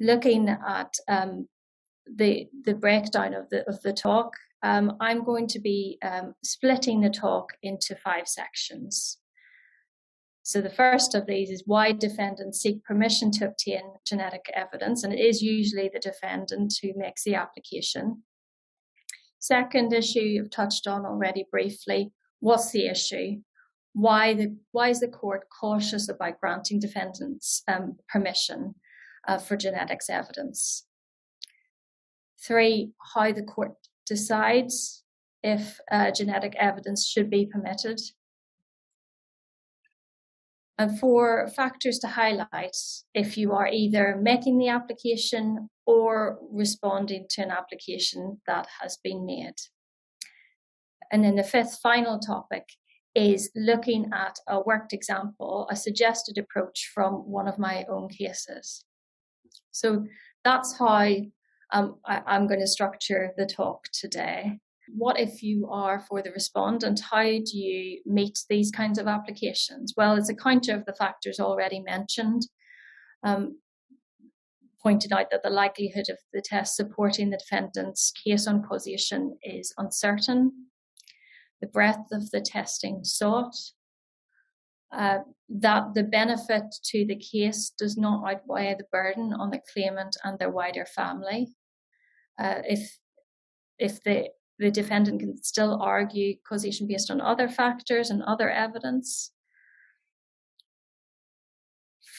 Looking at the breakdown of the talk, I'm going to be splitting the talk into 5 sections. So the first of these is why defendants seek permission to obtain genetic evidence, and it is usually the defendant who makes the application. Second issue I've touched on already briefly. What's the issue? Why is the court cautious about granting defendants permission for genetics evidence? 3, how the court decides if genetic evidence should be permitted. And 4, factors to highlight if you are either making the application or responding to an application that has been made. And then the 5th final topic is looking at a worked example, a suggested approach from one of my own cases. So that's how I'm going to structure the talk today. What if you are for the respondent? How do you meet these kinds of applications? Well, it's a counter of the factors already mentioned. Pointed out that the likelihood of the test supporting the defendant's case on causation is uncertain. The breadth of the testing sought. That the benefit to the case does not outweigh the burden on the claimant and their wider family. If the defendant can still argue causation based on other factors and other evidence.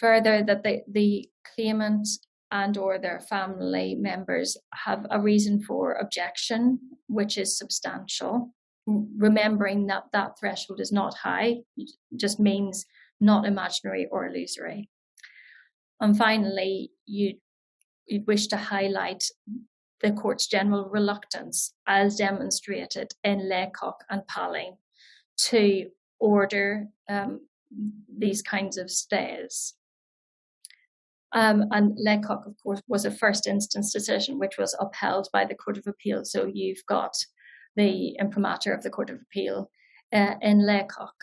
Further, that the claimant and or their family members have a reason for objection, which is substantial. Remembering that that threshold is not high, just means not imaginary or illusory. And finally, you'd wish to highlight the court's general reluctance, as demonstrated in Laycock and Palling, to order these kinds of stays. And Laycock, of course, was a first instance decision which was upheld by the Court of Appeal. So you've got the imprimatur of the Court of Appeal in Laycock.